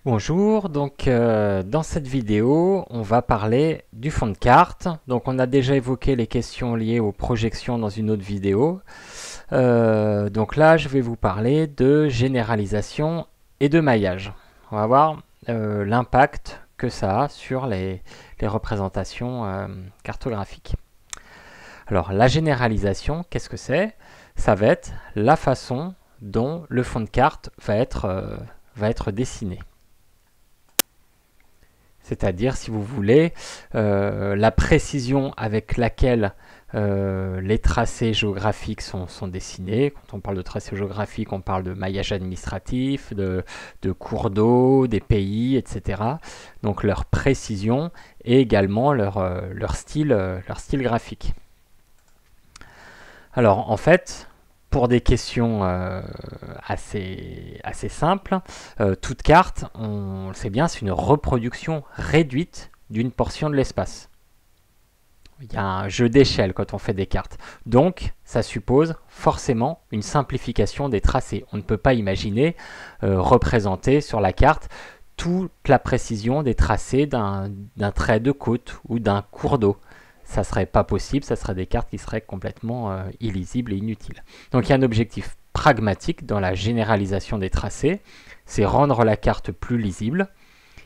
Bonjour, dans cette vidéo, on va parler du fond de carte. Donc on a déjà évoqué les questions liées aux projections dans une autre vidéo. Donc là, je vais vous parler de généralisation et de maillage. On va voir l'impact que ça a sur les représentations cartographiques. Alors la généralisation, qu'est-ce que c'est? Ça va être la façon dont le fond de carte va être dessiné. C'est-à-dire, si vous voulez, la précision avec laquelle les tracés géographiques sont dessinés. Quand on parle de tracés géographiques, on parle de maillage administratif, de cours d'eau, des pays, etc. Donc leur précision et également leur style graphique. Alors en fait, pour des questions assez simples, toute carte, on le sait bien, c'est une reproduction réduite d'une portion de l'espace. Il y a un jeu d'échelle quand on fait des cartes. Donc, ça suppose forcément une simplification des tracés. On ne peut pas imaginer représenter sur la carte toute la précision des tracés d'un trait de côte ou d'un cours d'eau. Ça serait pas possible, ça serait des cartes qui seraient complètement illisibles et inutiles. Donc il y a un objectif pragmatique dans la généralisation des tracés, c'est rendre la carte plus lisible.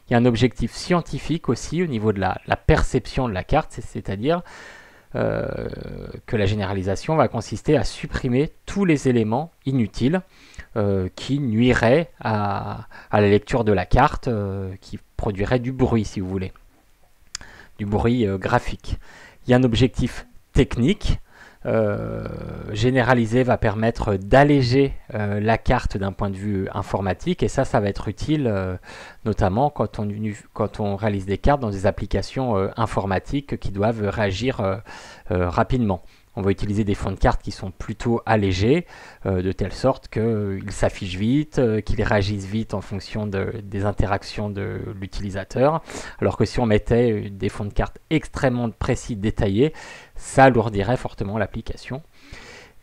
Il y a un objectif scientifique aussi au niveau de la perception de la carte, c'est-à-dire que la généralisation va consister à supprimer tous les éléments inutiles qui nuiraient à la lecture de la carte, qui produiraient du bruit si vous voulez, du bruit graphique. Il y a un objectif technique. Généralisé va permettre d'alléger la carte d'un point de vue informatique et ça va être utile notamment quand on réalise des cartes dans des applications informatiques qui doivent réagir rapidement. On va utiliser des fonds de cartes qui sont plutôt allégés, de telle sorte qu'ils s'affichent vite, qu'ils réagissent vite en fonction des interactions de l'utilisateur. Alors que si on mettait des fonds de cartes extrêmement précis, détaillés, ça alourdirait fortement l'application.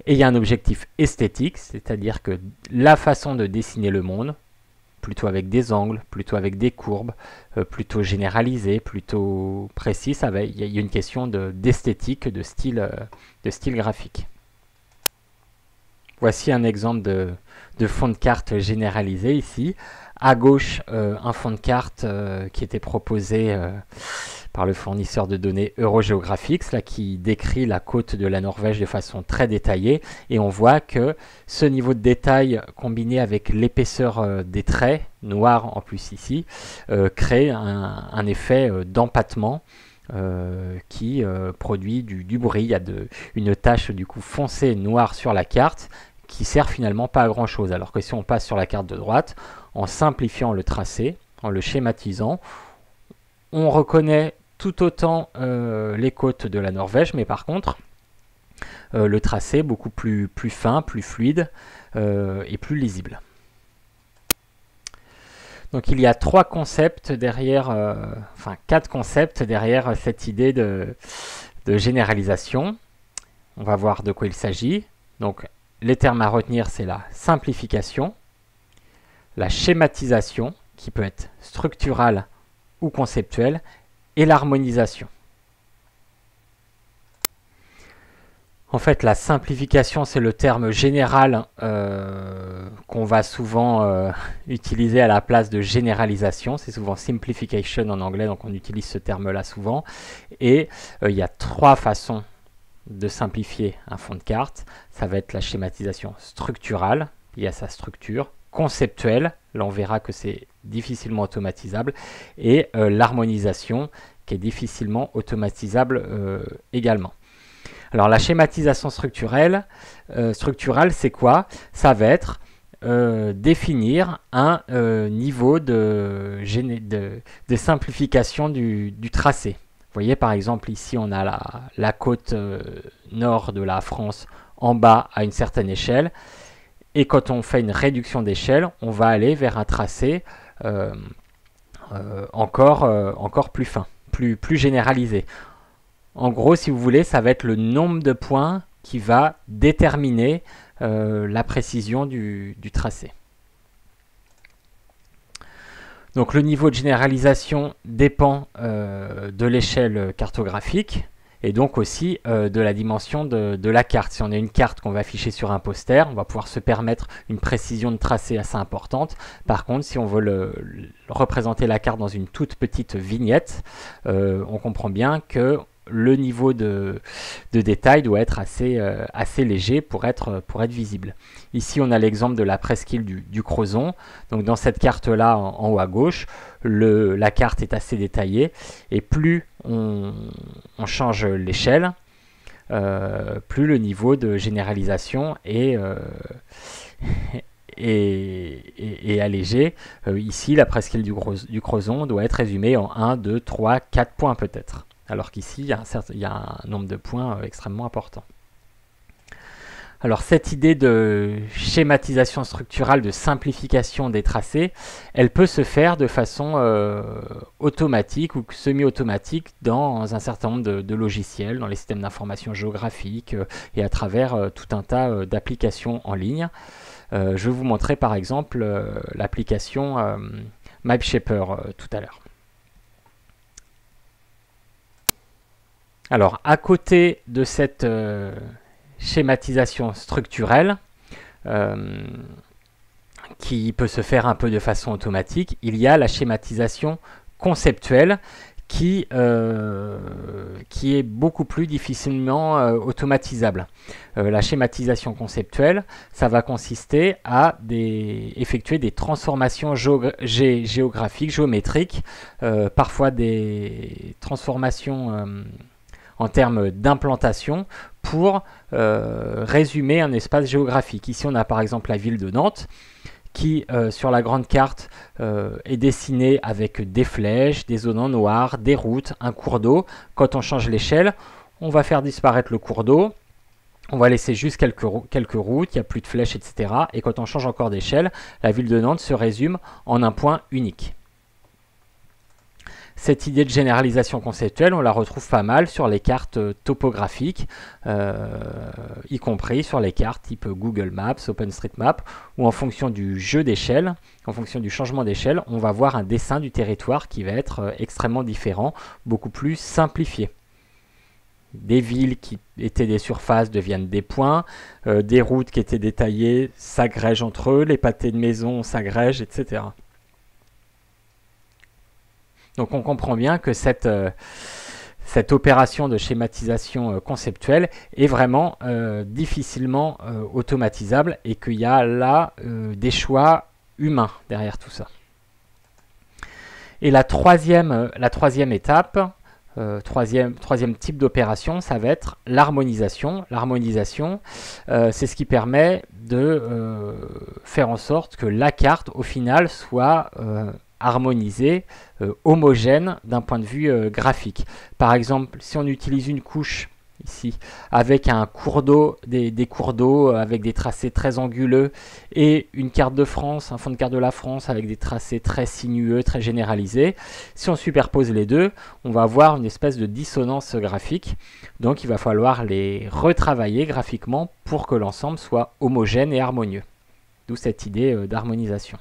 Et il y a un objectif esthétique, c'est-à-dire que la façon de dessiner le monde, plutôt avec des angles, plutôt avec des courbes, plutôt généralisées, plutôt précis, il y a une question d'esthétique, de style graphique. Voici un exemple de fond de carte généralisé ici. À gauche, un fond de carte qui était proposé par le fournisseur de données Eurogéographics, là, qui décrit la côte de la Norvège de façon très détaillée. Et on voit que ce niveau de détail, combiné avec l'épaisseur des traits, noirs en plus ici, crée un effet d'empattement qui produit du bruit. Il y a une tache du coup foncée noire sur la carte qui sert finalement pas à grand chose. Alors que si on passe sur la carte de droite, en simplifiant le tracé, en le schématisant, on reconnaît tout autant les côtes de la Norvège, mais par contre, le tracé est beaucoup plus fin, plus fluide et plus lisible. Donc il y a quatre concepts derrière cette idée de généralisation. On va voir de quoi il s'agit. Donc les termes à retenir, c'est la simplification, la schématisation, qui peut être structurale ou conceptuelle, et l'harmonisation. En fait, la simplification, c'est le terme général qu'on va souvent utiliser à la place de généralisation. C'est souvent simplification en anglais, donc on utilise ce terme-là souvent. Et il y a trois façons de simplifier un fond de carte. Ça va être la schématisation structurale, liée à sa structure, conceptuelle, là on verra que c'est difficilement automatisable, et l'harmonisation, qui est difficilement automatisable également. Alors la schématisation structurelle, c'est quoi? Ça va être définir un niveau de simplification du tracé. Vous voyez par exemple ici on a la côte nord de la France en bas à une certaine échelle, et quand on fait une réduction d'échelle, on va aller vers un tracé encore plus fin, plus généralisé. En gros, si vous voulez, ça va être le nombre de points qui va déterminer la précision du tracé. Donc le niveau de généralisation dépend de l'échelle cartographique et donc aussi de la dimension de la carte. Si on a une carte qu'on va afficher sur un poster, on va pouvoir se permettre une précision de tracé assez importante. Par contre, si on veut représenter la carte dans une toute petite vignette, on comprend bien que le niveau de détail doit être assez léger pour être visible. Ici, on a l'exemple de la presqu'île du Crozon. Donc, dans cette carte-là, en haut à gauche, la carte est assez détaillée. Et plus on change l'échelle, plus le niveau de généralisation est allégé. Ici, la presqu'île du Crozon doit être résumée en 1, 2, 3, 4 points peut-être. Alors qu'ici, il y a un nombre de points extrêmement important. Alors cette idée de schématisation structurale, de simplification des tracés, elle peut se faire de façon automatique ou semi-automatique dans un certain nombre de logiciels, dans les systèmes d'information géographique et à travers tout un tas d'applications en ligne. Je vais vous montrer par exemple l'application MapShaper tout à l'heure. Alors, à côté de cette schématisation structurelle, qui peut se faire un peu de façon automatique, il y a la schématisation conceptuelle qui est beaucoup plus difficilement automatisable. La schématisation conceptuelle, ça va consister à effectuer des transformations géographiques, géométriques, parfois des transformations en termes d'implantation pour résumer un espace géographique. Ici, on a par exemple la ville de Nantes qui, sur la grande carte, est dessinée avec des flèches, des zones en noir, des routes, un cours d'eau. Quand on change l'échelle, on va faire disparaître le cours d'eau. On va laisser juste quelques routes, il n'y a plus de flèches, etc. Et quand on change encore d'échelle, la ville de Nantes se résume en un point unique. Cette idée de généralisation conceptuelle, on la retrouve pas mal sur les cartes topographiques, y compris sur les cartes type Google Maps, OpenStreetMap, où en fonction du jeu d'échelle, en fonction du changement d'échelle, on va voir un dessin du territoire qui va être extrêmement différent, beaucoup plus simplifié. Des villes qui étaient des surfaces deviennent des points, des routes qui étaient détaillées s'agrègent entre eux, les pâtés de maison s'agrègent, etc. Donc on comprend bien que cette opération de schématisation conceptuelle est vraiment difficilement automatisable et qu'il y a là des choix humains derrière tout ça. Et la troisième étape, troisième type d'opération, ça va être l'harmonisation. L'harmonisation, c'est ce qui permet de faire en sorte que la carte, au final, soit harmonisée, homogène d'un point de vue graphique. Par exemple, si on utilise une couche ici avec un cours d'eau, des cours d'eau avec des tracés très anguleux et une carte de France, un fond de carte de la France avec des tracés très sinueux, très généralisés, si on superpose les deux, on va avoir une espèce de dissonance graphique. Donc il va falloir les retravailler graphiquement pour que l'ensemble soit homogène et harmonieux. D'où cette idée d'harmonisation.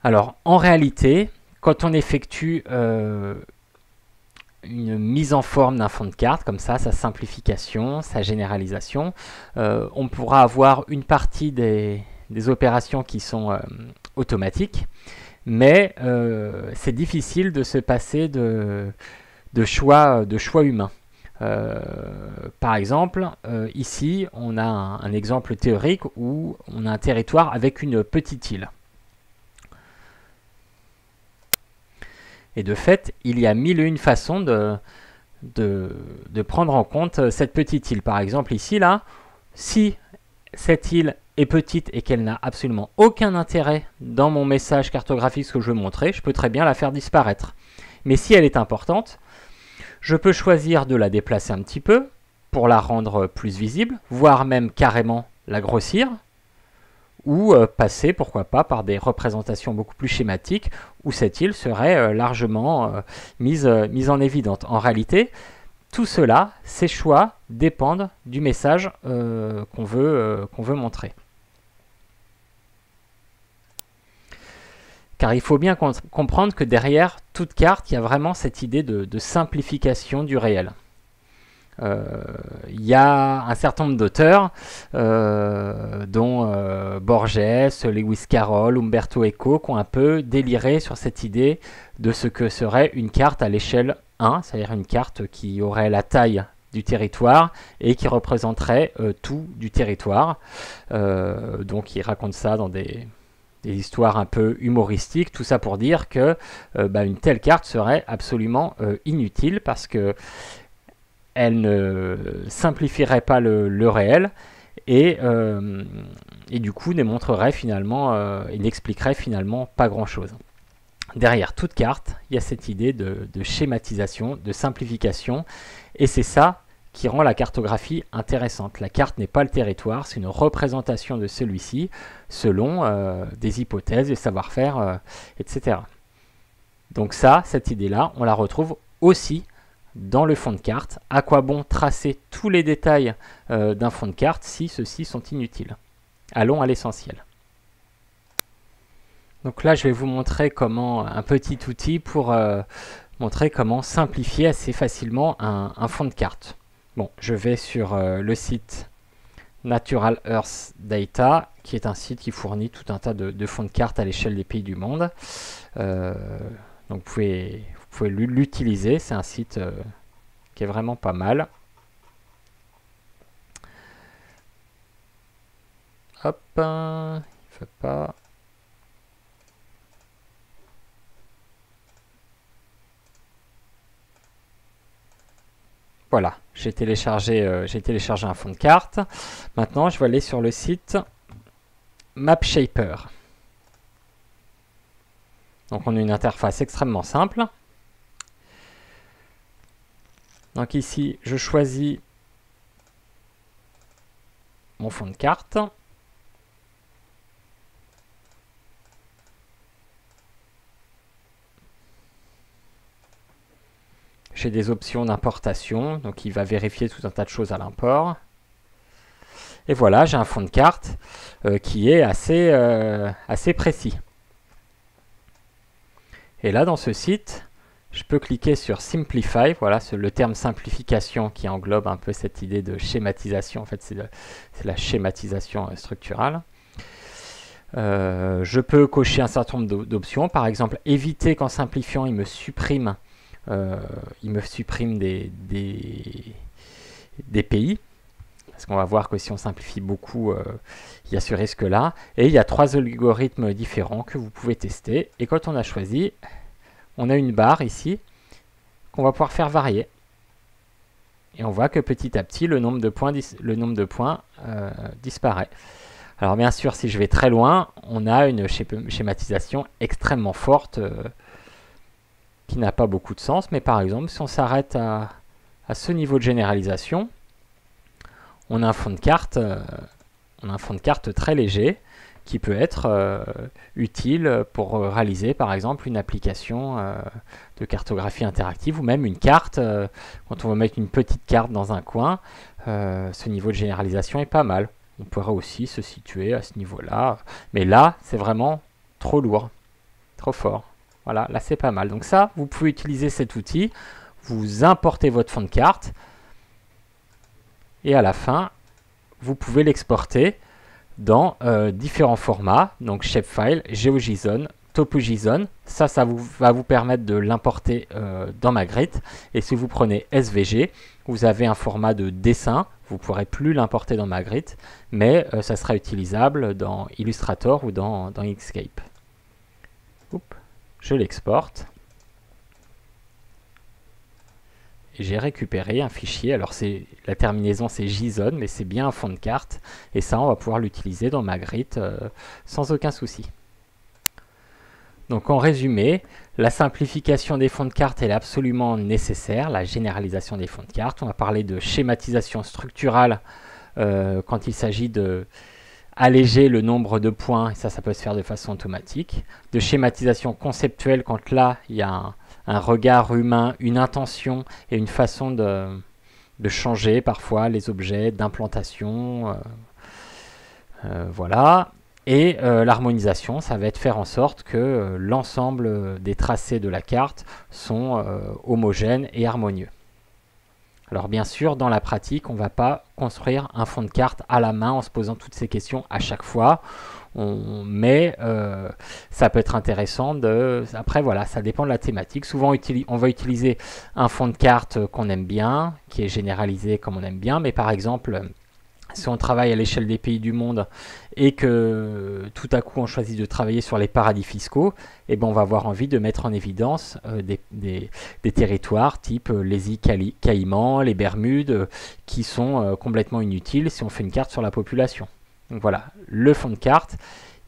Alors, en réalité, quand on effectue une mise en forme d'un fond de carte, comme ça, sa simplification, sa généralisation, on pourra avoir une partie des opérations qui sont automatiques, mais c'est difficile de se passer de choix humains. Par exemple, ici, on a un exemple théorique où on a un territoire avec une petite île. Et de fait, il y a mille et une façons de prendre en compte cette petite île. Par exemple, ici, là, si cette île est petite et qu'elle n'a absolument aucun intérêt dans mon message cartographique, ce que je veux montrer, je peux très bien la faire disparaître. Mais si elle est importante, je peux choisir de la déplacer un petit peu pour la rendre plus visible, voire même carrément la grossir, ou passer, pourquoi pas, par des représentations beaucoup plus schématiques où cette île serait largement mise en évidence. En réalité, tout cela, ces choix dépendent du message qu'on veut montrer. car il faut bien comprendre que derrière toute carte, il y a vraiment cette idée de simplification du réel. Il y a un certain nombre d'auteurs, dont Borges, Lewis Carroll, Umberto Eco, qui ont un peu déliré sur cette idée de ce que serait une carte à l'échelle 1, c'est-à-dire une carte qui aurait la taille du territoire et qui représenterait tout du territoire. Donc ils racontent ça dans des histoires un peu humoristiques, tout ça pour dire que une telle carte serait absolument inutile parce que elle ne simplifierait pas le réel et du coup démontrerait finalement et n'expliquerait finalement pas grand-chose. Derrière toute carte, il y a cette idée de schématisation, de simplification, et c'est ça qui rend la cartographie intéressante. La carte n'est pas le territoire, c'est une représentation de celui-ci selon des hypothèses, des savoir-faire, etc. Donc ça, cette idée-là, on la retrouve aussi dans le fond de carte. À quoi bon tracer tous les détails d'un fond de carte si ceux-ci sont inutiles? Allons à l'essentiel. Donc là, je vais vous montrer comment un petit outil pour montrer comment simplifier assez facilement un fond de carte. Bon, je vais sur le site Natural Earth Data, qui est un site qui fournit tout un tas de fonds de cartes à l'échelle des pays du monde. Donc vous pouvez l'utiliser, c'est un site qui est vraiment pas mal. Hop, il fait pas. Voilà, j'ai téléchargé un fond de carte. Maintenant, je vais aller sur le site MapShaper. Donc on a une interface extrêmement simple. Donc ici, je choisis mon fond de carte. J'ai des options d'importation, donc il va vérifier tout un tas de choses à l'import. Et voilà, j'ai un fond de carte qui est assez précis. Et là, dans ce site, je peux cliquer sur Simplify. Voilà, c'est le terme simplification qui englobe un peu cette idée de schématisation. En fait, c'est la schématisation structurale. Je peux cocher un certain nombre d'options. Par exemple, éviter qu'en simplifiant, il me supprime des pays. Parce qu'on va voir que si on simplifie beaucoup, il y a ce risque-là. Et il y a 3 algorithmes différents que vous pouvez tester. Et quand on a choisi, on a une barre ici qu'on va pouvoir faire varier. Et on voit que petit à petit, le nombre de points disparaît. Alors bien sûr, si je vais très loin, on a une schématisation extrêmement forte qui n'a pas beaucoup de sens. Mais par exemple, si on s'arrête à ce niveau de généralisation, on a un fond de carte très léger qui peut être utile pour réaliser par exemple une application de cartographie interactive ou même une carte. Quand on va mettre une petite carte dans un coin, ce niveau de généralisation est pas mal. On pourrait aussi se situer à ce niveau-là, mais là c'est vraiment trop lourd, trop fort. Voilà, là c'est pas mal. Donc ça, vous pouvez utiliser cet outil, vous importez votre fond de carte et à la fin, vous pouvez l'exporter dans différents formats, donc shapefile, GeoJSON, TopoJSON. Ça va vous permettre de l'importer dans Magritte. Et si vous prenez SVG, vous avez un format de dessin. Vous ne pourrez plus l'importer dans Magritte, mais ça sera utilisable dans Illustrator ou dans Inkscape. Oups, je l'exporte. J'ai récupéré un fichier, alors la terminaison c'est JSON, mais c'est bien un fond de carte, et ça on va pouvoir l'utiliser dans Magritte sans aucun souci. Donc en résumé, la simplification des fonds de carte est absolument nécessaire, la généralisation des fonds de carte. On va parler de schématisation structurale quand il s'agit de alléger le nombre de points, et ça peut se faire de façon automatique. De schématisation conceptuelle quand là il y a un regard humain, une intention et une façon de changer parfois les objets d'implantation. Voilà. Et l'harmonisation, ça va être faire en sorte que l'ensemble des tracés de la carte sont homogènes et harmonieux. Alors bien sûr, dans la pratique, on ne va pas construire un fond de carte à la main en se posant toutes ces questions à chaque fois. Mais ça peut être intéressant après voilà, ça dépend de la thématique. Souvent on va utiliser un fond de carte qu'on aime bien, qui est généralisé comme on aime bien, mais par exemple si on travaille à l'échelle des pays du monde et que tout à coup on choisit de travailler sur les paradis fiscaux, eh ben on va avoir envie de mettre en évidence des territoires type les îles Caïmans, les Bermudes, qui sont complètement inutiles si on fait une carte sur la population. Donc voilà, le fond de carte,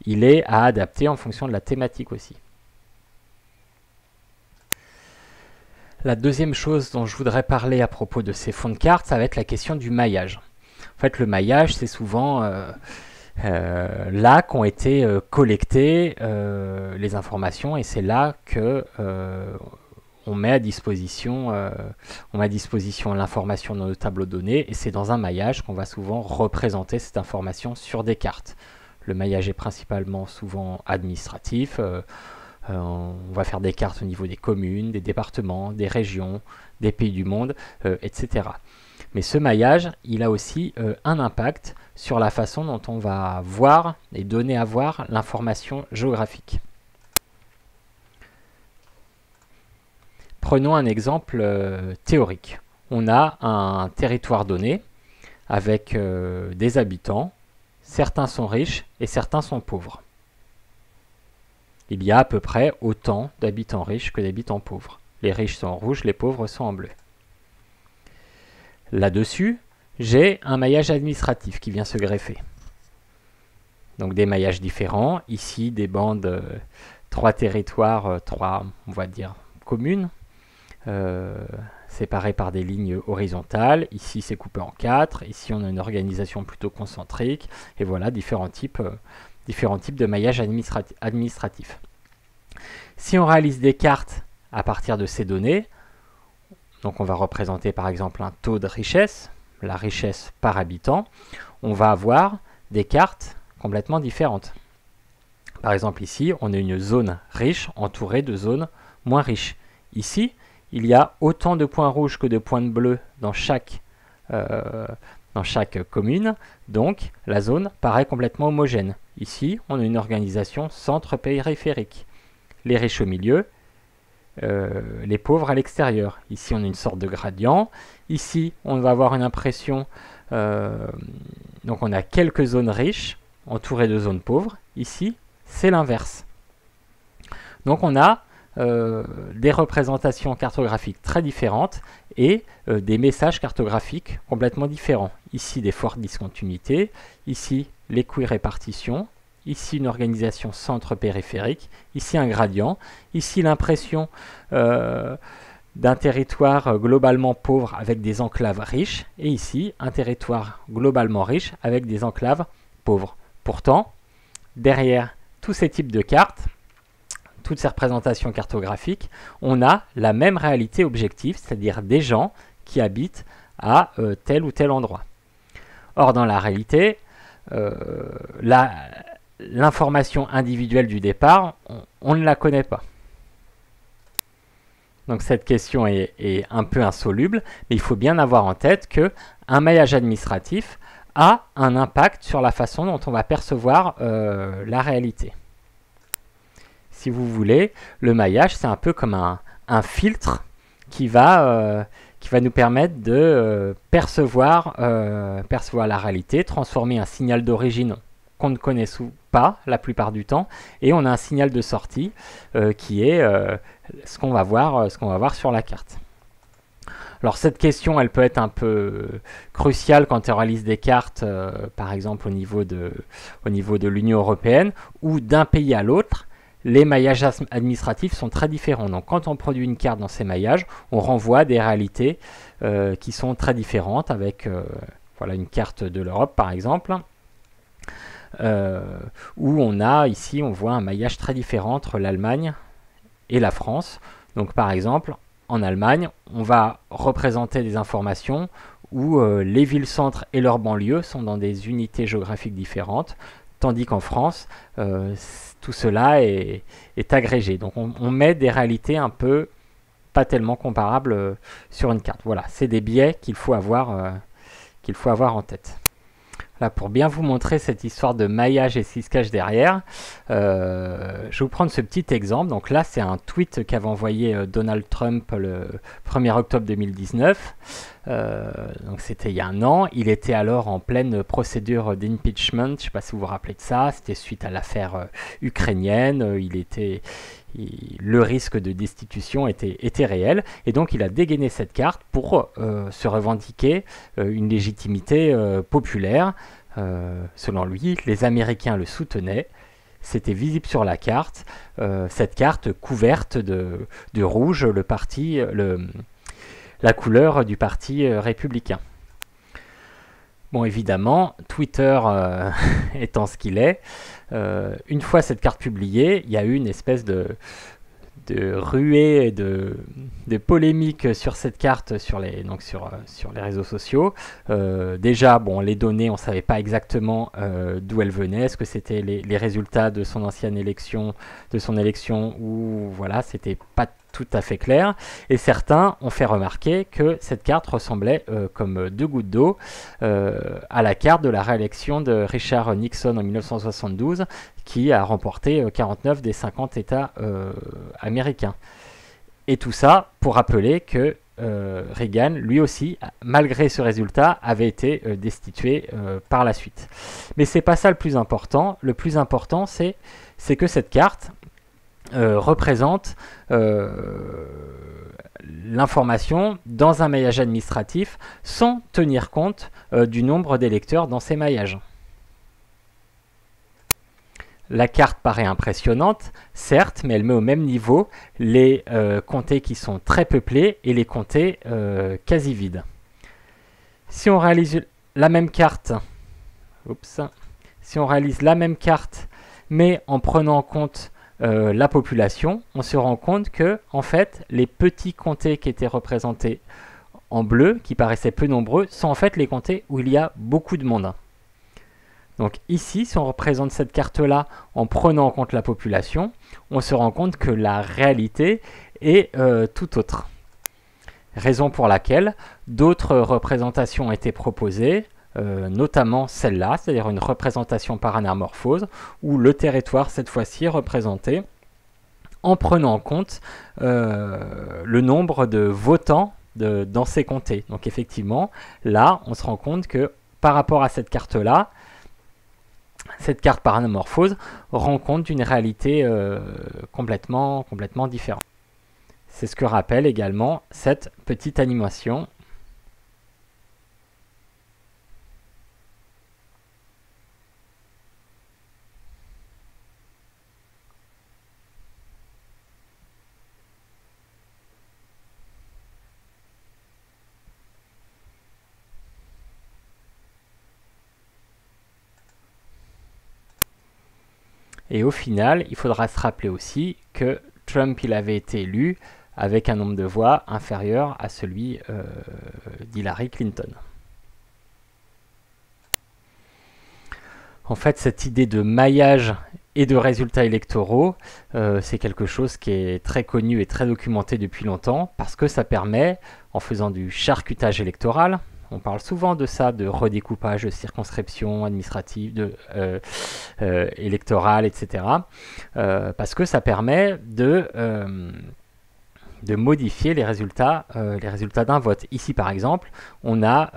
il est à adapter en fonction de la thématique aussi. La deuxième chose dont je voudrais parler à propos de ces fonds de carte, ça va être la question du maillage. En fait, le maillage, c'est souvent là qu'ont été collectées les informations, et c'est là que on met à disposition l'information dans le tableau de données, et c'est dans un maillage qu'on va souvent représenter cette information sur des cartes. Le maillage est principalement souvent administratif. On va faire des cartes au niveau des communes, des départements, des régions, des pays du monde, etc. Mais ce maillage, il a aussi un impact sur la façon dont on va voir et donner à voir l'information géographique. Prenons un exemple théorique. On a un territoire donné avec des habitants. Certains sont riches et certains sont pauvres. Il y a à peu près autant d'habitants riches que d'habitants pauvres. Les riches sont en rouge, les pauvres sont en bleu. Là-dessus, j'ai un maillage administratif qui vient se greffer. Donc des maillages différents. Ici, des bandes, 3 territoires, 3, on va dire, communes, séparées par des lignes horizontales. Ici, c'est coupé en 4. Ici, on a une organisation plutôt concentrique. Et voilà, différents types de maillage administratif. Si on réalise des cartes à partir de ces données, donc on va représenter par exemple un taux de richesse, la richesse par habitant, on va avoir des cartes complètement différentes. Par exemple ici, on a une zone riche entourée de zones moins riches. Ici, il y a autant de points rouges que de points bleus dans chaque commune, donc la zone paraît complètement homogène. Ici, on a une organisation centre-périphérique. Les riches au milieu, les pauvres à l'extérieur. Ici, on a une sorte de gradient. Ici, on va avoir une impression... donc, on a quelques zones riches entourées de zones pauvres. Ici, c'est l'inverse. Donc, on a des représentations cartographiques très différentes et des messages cartographiques complètement différents. Ici, des fortes discontinuités. Ici, les coûts répartition. Ici, une organisation centre-périphérique. Ici, un gradient. Ici, l'impression d'un territoire globalement pauvre avec des enclaves riches. Et ici, un territoire globalement riche avec des enclaves pauvres. Pourtant, derrière tous ces types de cartes, toutes ces représentations cartographiques, on a la même réalité objective, c'est-à-dire des gens qui habitent à tel ou tel endroit. Or, dans la réalité, l'information individuelle du départ, on ne la connaît pas. Donc cette question est un peu insoluble, mais il faut bien avoir en tête qu'un maillage administratif a un impact sur la façon dont on va percevoir la réalité. Si vous voulez, le maillage, c'est un peu comme un filtre qui va nous permettre de percevoir la réalité, transformer un signal d'origine qu'on ne connaît pas la plupart du temps, et on a un signal de sortie qui est ce qu'on va voir sur la carte. Alors cette question, elle peut être un peu cruciale quand on réalise des cartes, par exemple au niveau de l'Union européenne, ou d'un pays à l'autre. Les maillages administratifs sont très différents. Donc quand on produit une carte dans ces maillages, on renvoie des réalités qui sont très différentes, avec voilà, une carte de l'Europe par exemple, où on voit un maillage très différent entre l'Allemagne et la France. Donc par exemple, en Allemagne, on va représenter des informations où les villes-centres et leurs banlieues sont dans des unités géographiques différentes, tandis qu'en France, tout cela est agrégé. Donc on met des réalités un peu pas tellement comparables sur une carte. Voilà, c'est des biais qu'il faut avoir en tête. Là, pour bien vous montrer cette histoire de maillage et ce qui se cache derrière, je vais vous prendre ce petit exemple. Donc là, c'est un tweet qu'avait envoyé Donald Trump le 1er octobre 2019. Donc c'était il y a un an. Il était alors en pleine procédure d'impeachment. Je ne sais pas si vous vous rappelez de ça. C'était suite à l'affaire ukrainienne. Le risque de destitution était réel. Et donc il a dégainé cette carte pour se revendiquer une légitimité populaire. Selon lui, les Américains le soutenaient. C'était visible sur la carte. Cette carte couverte de rouge, la couleur du parti républicain. Bon, évidemment, Twitter étant ce qu'il est, une fois cette carte publiée, il y a eu une espèce de ruée et de polémique sur cette carte sur les réseaux sociaux. Déjà, bon, les données, on ne savait pas exactement d'où elles venaient. Est-ce que c'était les résultats de son ancienne élection, ou voilà, c'était pas tout à fait clair. Et certains ont fait remarquer que cette carte ressemblait comme deux gouttes d'eau à la carte de la réélection de Richard Nixon en 1972, qui a remporté 49 des 50 États américains. Et tout ça pour rappeler que Reagan, lui aussi, malgré ce résultat, avait été destitué par la suite. Mais c'est pas ça le plus important. Le plus important, c'est que cette carte représente l'information dans un maillage administratif sans tenir compte du nombre d'électeurs dans ces maillages. La carte paraît impressionnante, certes, mais elle met au même niveau les comtés qui sont très peuplés et les comtés quasi vides. Si on réalise la même carte, mais en prenant en compte la population, on se rend compte que, en fait, les petits comtés qui étaient représentés en bleu, qui paraissaient peu nombreux, sont en fait les comtés où il y a beaucoup de monde. Donc ici, si on représente cette carte-là en prenant en compte la population, on se rend compte que la réalité est tout autre. Raison pour laquelle d'autres représentations ont été proposées, notamment celle-là, c'est-à-dire une représentation par anamorphose, où le territoire, cette fois-ci, est représenté en prenant en compte le nombre de votants dans ces comtés. Donc effectivement, là, on se rend compte que par rapport à cette carte-là, cette carte par anamorphose rend compte d'une réalité complètement différente. C'est ce que rappelle également cette petite animation. Et au final, il faudra se rappeler aussi que Trump, il avait été élu avec un nombre de voix inférieur à celui d'Hillary Clinton. En fait, cette idée de maillage et de résultats électoraux, c'est quelque chose qui est très connu et très documenté depuis longtemps, parce que ça permet, en faisant du charcutage électoral, on parle souvent de ça, de redécoupage de circonscriptions administratives, électorales, etc. Parce que ça permet de modifier les résultats d'un vote. Ici, par exemple, on a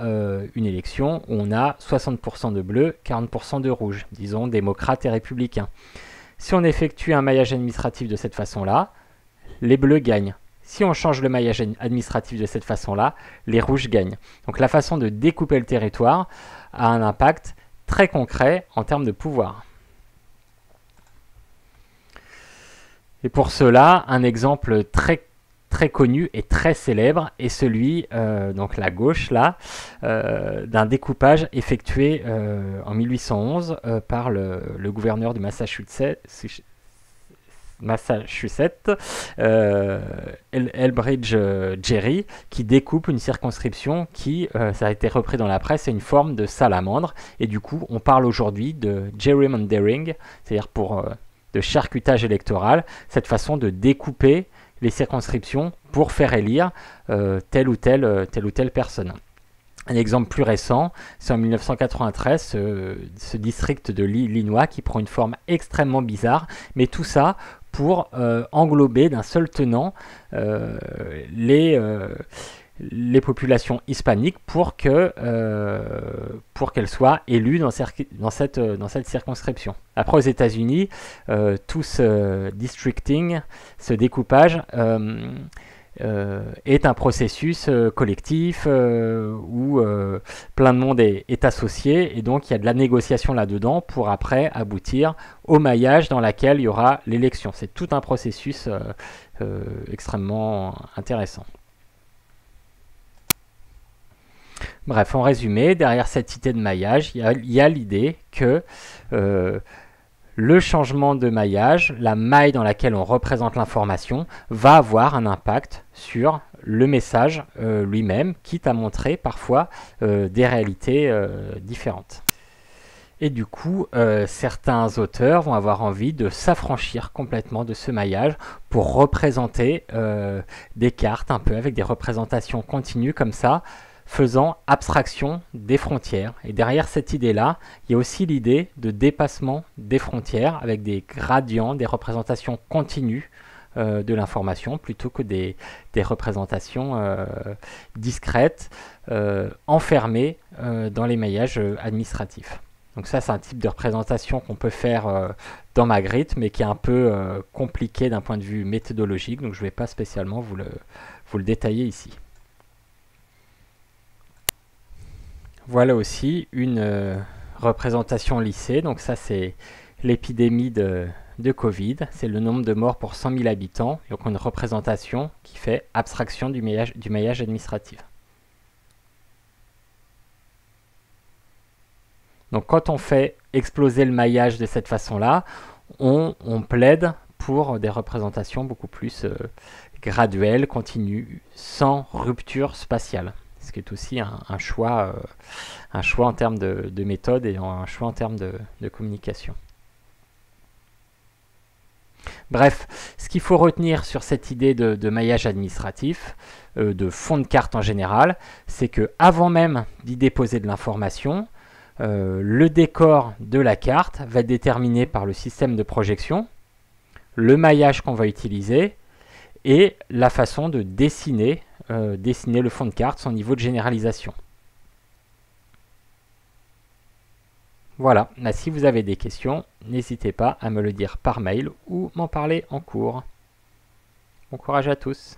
une élection où on a 60% de bleus, 40% de rouges, disons démocrates et républicains. Si on effectue un maillage administratif de cette façon-là, les bleus gagnent. Si on change le maillage administratif de cette façon-là, les rouges gagnent. Donc la façon de découper le territoire a un impact très concret en termes de pouvoir. Et pour cela, un exemple très connu et très célèbre est celui, donc la gauche là, d'un découpage effectué en 1811 par le gouverneur du Massachusetts, Massachusetts, Elbridge Gerry, qui découpe une circonscription qui, ça a été repris dans la presse, est une forme de salamandre. Et du coup, on parle aujourd'hui de gerrymandering, c'est-à-dire de charcutage électoral, cette façon de découper les circonscriptions pour faire élire telle ou telle personne. Un exemple plus récent, c'est en 1993, ce district de l'Illinois qui prend une forme extrêmement bizarre, mais tout ça pour englober d'un seul tenant les populations hispaniques pour qu'elles soient élues dans cette circonscription. Après, aux États-Unis, tout ce districting, ce découpage, est un processus collectif où plein de monde est associé, et donc il y a de la négociation là-dedans pour après aboutir au maillage dans lequel il y aura l'élection. C'est tout un processus extrêmement intéressant. Bref, en résumé, derrière cette idée de maillage, il y a l'idée que le changement de maillage, la maille dans laquelle on représente l'information, va avoir un impact sur le message lui-même, quitte à montrer parfois des réalités différentes. Et du coup, certains auteurs vont avoir envie de s'affranchir complètement de ce maillage pour représenter des cartes un peu avec des représentations continues comme ça, faisant abstraction des frontières. Et derrière cette idée-là, il y a aussi l'idée de dépassement des frontières avec des gradients, des représentations continues de l'information plutôt que des représentations discrètes, enfermées dans les maillages administratifs. Donc ça, c'est un type de représentation qu'on peut faire dans Magritte, mais qui est un peu compliqué d'un point de vue méthodologique, donc je ne vais pas spécialement vous le détailler ici. Voilà aussi une représentation lissée. Donc ça, c'est l'épidémie de Covid. C'est le nombre de morts pour 100 000 habitants. Donc une représentation qui fait abstraction du maillage administratif. Donc quand on fait exploser le maillage de cette façon-là, on plaide pour des représentations beaucoup plus graduelles, continues, sans rupture spatiale. Ce qui est aussi un choix en termes de méthode et un choix en termes de communication. Bref, ce qu'il faut retenir sur cette idée de maillage administratif, de fond de carte en général, c'est que avant même d'y déposer de l'information, le décor de la carte va être déterminé par le système de projection, le maillage qu'on va utiliser et la façon de dessiner le fond de carte, son niveau de généralisation. Voilà, si vous avez des questions, n'hésitez pas à me le dire par mail ou m'en parler en cours. Bon courage à tous.